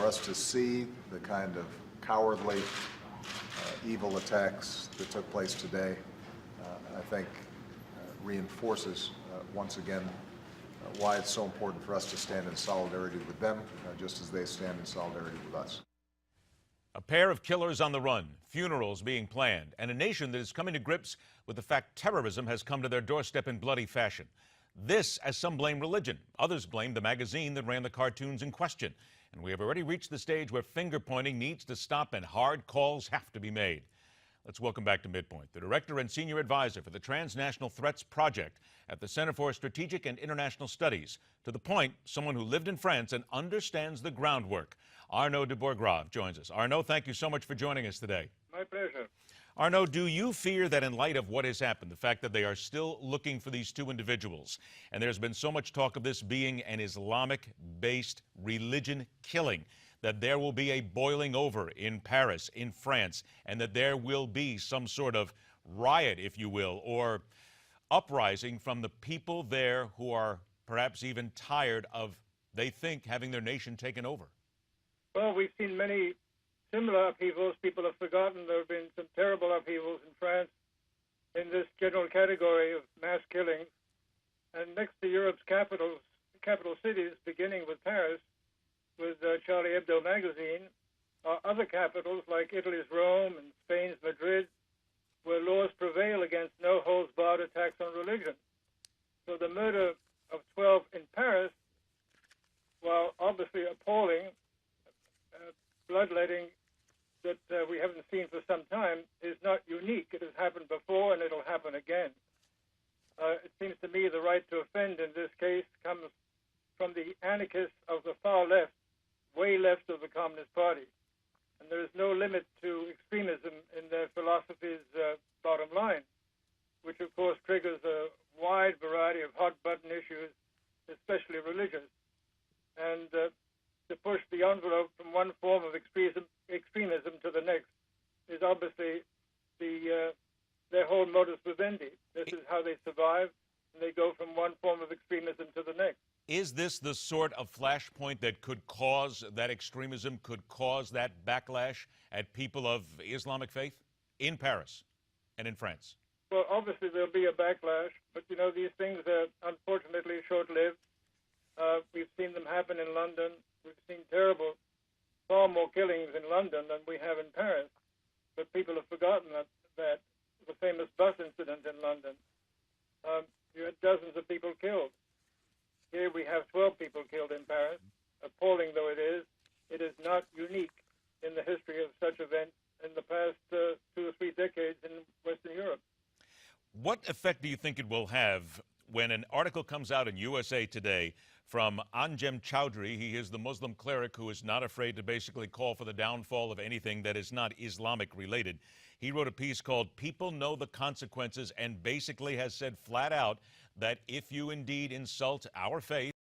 for us to see the kind of cowardly, evil attacks that took place today, I think reinforces once again why it's so important for us to stand in solidarity with them, just as they stand in solidarity with us. A pair of killers on the run, funerals being planned, and a nation that is coming to grips with the fact terrorism has come to their doorstep in bloody fashion. This, as some blame religion. Others blame the magazine that ran the cartoons in question. And we have already reached the stage where finger-pointing needs to stop and hard calls have to be made. Let's welcome back to MidPoint, the director and senior advisor for the Transnational Threats Project at the Center for Strategic and International Studies. To the point, someone who lived in France and understands the groundwork. Arnaud de Borchgrave joins us. Arnaud, thank you so much for joining us today. My pleasure. Arnaud, do you fear that in light of what has happened, the fact that they are still looking for these two individuals, and there's been so much talk of this being an Islamic-based religion killing, that there will be a boiling over in Paris, in France, and that there will be some sort of riot, if you will, or uprising from the people there who are perhaps even tired of, they think, having their nation taken over? Well, we've seen many similar upheavals. People have forgotten there have been some terrible upheavals in France in this general category of mass killings. And next to Europe's capital cities, beginning with Paris, with Charlie Hebdo magazine, are other capitals like Italy's Rome and Spain's Madrid, where laws prevail against no-holds-barred attacks on religion. So the murder of 12 in Paris, while obviously appalling, bloodletting that we haven't seen for some time, is not unique. It has happened before, and it'll happen again. It seems to me the right to offend in this case comes from the anarchists of the far left, way left of the Communist Party. And there is no limit to extremism in their philosophy's bottom line, which of course triggers a wide variety of hot-button issues, especially religious. And to push the envelope from one form of extremism to the next is obviously their whole modus vivendi. This is how they survive, and they go from one form of extremism to the next. Is this the sort of flashpoint that could cause that extremism, could cause that backlash at people of Islamic faith in Paris and in France? Well, obviously there'll be a backlash, but you know, these things are unfortunately short-lived. We've seen them happen in London. We've seen far more killings in London than we have in Paris. But people have forgotten that the famous bus incident in London. You had dozens of people killed. Here we have 12 people killed in Paris. Appalling though it is not unique in the history of such events in the past 2 or 3 decades in Western Europe. What effect do you think it will have when an article comes out in USA Today from Anjem Choudhury? He is the Muslim cleric who is not afraid to basically call for the downfall of anything that is not Islamic related. He wrote a piece called "People Know the Consequences," and basically has said flat out that if you indeed insult our faith,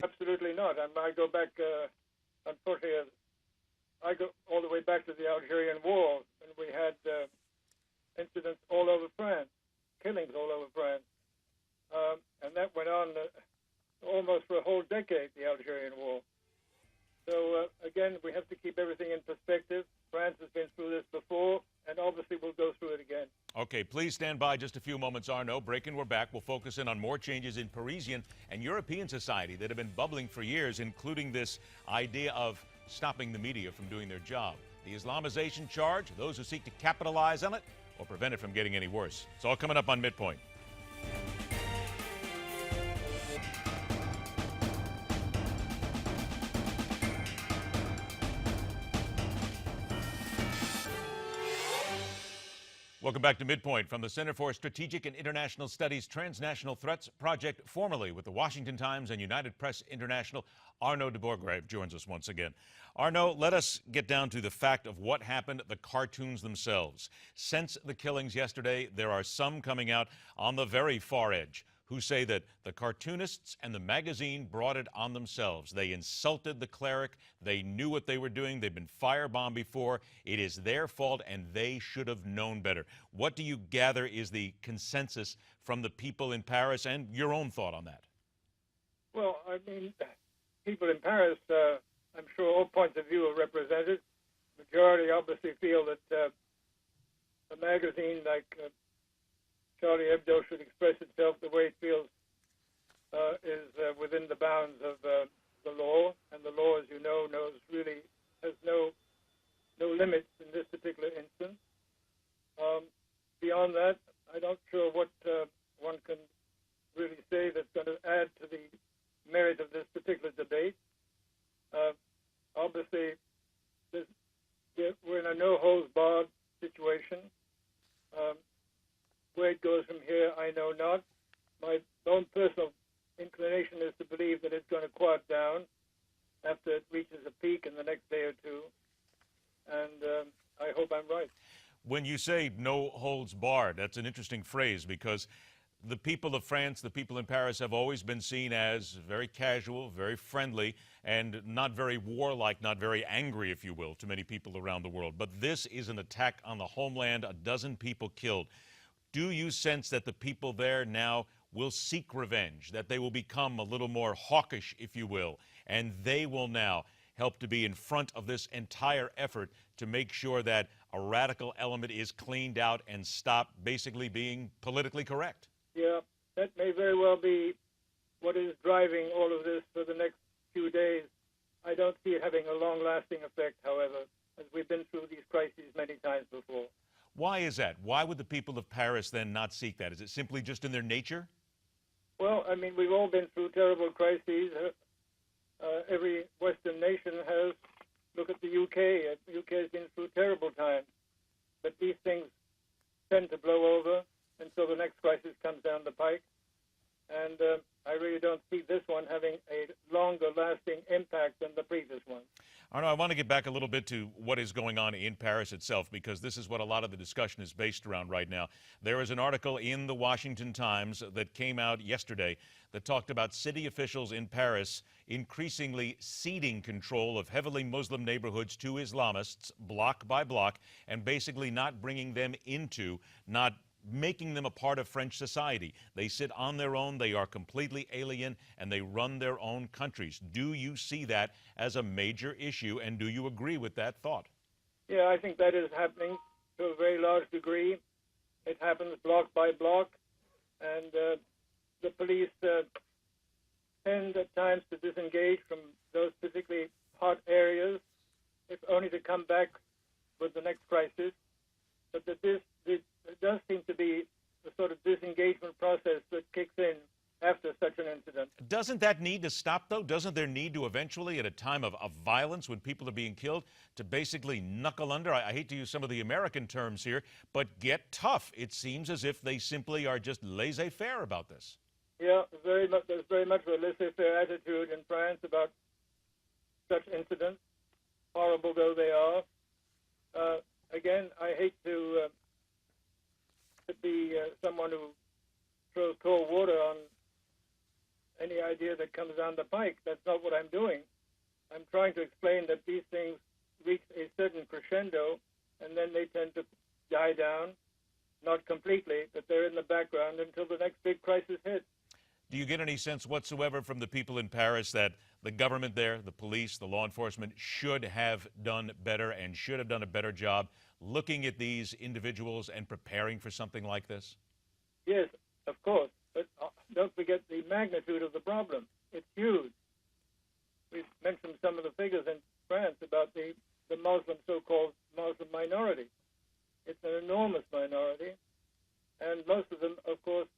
Absolutely not. I go back, unfortunately, I go all the way back to the Algerian War, and we had incidents all over France, killings all over France. And that went on almost for a whole decade, the Algerian War. So, again, we have to keep everything in perspective. France has been through this before, and obviously we'll go through it again. Okay, please stand by just a few moments, Arnaud. Break and we're back. We'll focus in on more changes in Parisian and European society that have been bubbling for years, including this idea of stopping the media from doing their job. The Islamization charge, those who seek to capitalize on it or prevent it from getting any worse. It's all coming up on MidPoint. Welcome back to MidPoint from the Center for Strategic and International Studies Transnational Threats Project, formerly with the Washington Times and United Press International. Arnaud de Borchgrave joins us once again. Arnaud, let us get down to the fact of what happened, the cartoons themselves. Since the killings yesterday, there are some coming out on the very far edge who say that the cartoonists and the magazine brought it on themselves. They insulted the cleric. They knew what they were doing. They've been firebombed before. It is their fault, and they should have known better. What do you gather is the consensus from the people in Paris, and your own thought on that? Well, I mean, people in Paris, I'm sure all points of view are represented. Majority obviously feel that a magazine like Charlie Hebdo should express itself the way it feels is within the bounds of the law, and the law, as you know, really has no limits in this particular instance. Beyond that, I'm not sure what one can really say that's going to add to the merit of this particular debate. Obviously, we're in a no-holds-barred situation. Where it goes from here, I know not. My own personal inclination is to believe that it's going to quiet down after it reaches a peak in the next day or two, and I hope I'm right. When you say no holds barred, that's an interesting phrase, because the people of France, the people in Paris, have always been seen as very casual, very friendly, and not very warlike, not very angry, if you will, to many people around the world. But this is an attack on the homeland, a dozen people killed. Do you sense that the people there now will seek revenge, that they will become a little more hawkish, if you will, and they will now help to be in front of this entire effort to make sure that a radical element is cleaned out and stop basically being politically correct? Yeah, that may very well be what is driving all of this for the next few days. I don't see it having a long-lasting effect, however, as we've been through these crises many times before. Why is that? Why would the people of Paris then not seek that? Is it simply just in their nature? Well, I mean, we've all been through terrible crises. Every Western nation has. Look at the UK. The UK has been through terrible times. But these things tend to blow over until the next crisis comes down the pike. And I really don't see this one having a longer-lasting impact than the previous one. Arnaud, I want to get back a little bit to what is going on in Paris itself, because this is what a lot of the discussion is based around right now. There is an article in the Washington Times that came out yesterday that talked about city officials in Paris increasingly ceding control of heavily Muslim neighborhoods to Islamists block by block, and basically not bringing them into, not making them a part of French society. They sit on their own, they are completely alien, and they run their own countries. Do you see that as a major issue, and do you agree with that thought? Yeah, I think that is happening to a very large degree. It happens block by block, and the police tend at times to disengage from those particularly hot areas, if only to come back with the next crisis. But it does seem to be the sort of disengagement process that kicks in after such an incident. Doesn't that need to stop, though? Doesn't there need to eventually, at a time of violence when people are being killed, to basically knuckle under? I hate to use some of the American terms here, but get tough. It seems as if they simply are just laissez-faire about this. Yeah, there's very much a laissez-faire attitude in France about such incidents, horrible though they are. Again, I hate to be someone who throws cold water on any idea that comes down the pike. That's not what I'm doing. I'm trying to explain that these things reach a certain crescendo, and then they tend to die down, not completely, but they're in the background until the next big crisis hits. Do you get any sense whatsoever from the people in Paris that the government there, the police, the law enforcement, should have done better and should have done a better job looking at these individuals and preparing for something like this? Yes, of course. But don't forget the magnitude of the problem. It's huge. We've mentioned some of the figures in France about the Muslim, so-called Muslim minority. It's an enormous minority, and most of them, of course,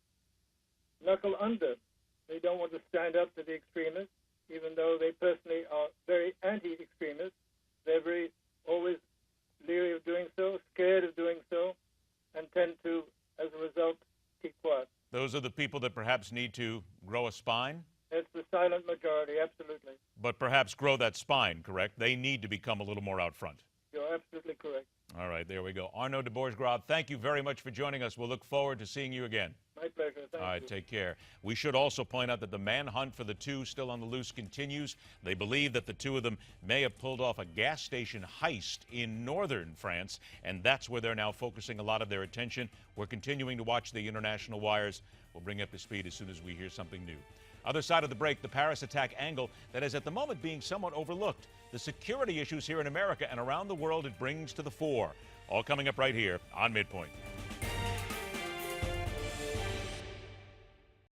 knuckle under. They don't want to stand up to the extremists, even though they personally are very anti-extremist. They're very always leery of doing so, scared of doing so, and tend to, as a result, keep quiet. Those are the people that perhaps need to grow a spine? It's the silent majority, absolutely. But perhaps grow that spine, correct? They need to become a little more out front. You're absolutely correct. All right, there we go. Arnaud de Borchgrave, thank you very much for joining us. We'll look forward to seeing you again. My pleasure. Thank All right, you. take care. We should also point out that the manhunt for the two still on the loose continues. They believe that the two of them may have pulled off a gas station heist in northern France, and that's where they're now focusing a lot of their attention. We're continuing to watch the international wires. We'll bring you up to speed as soon as we hear something new. Other side of the break, the Paris attack angle that is at the moment being somewhat overlooked. The security issues here in America and around the world it brings to the fore. All coming up right here on MidPoint.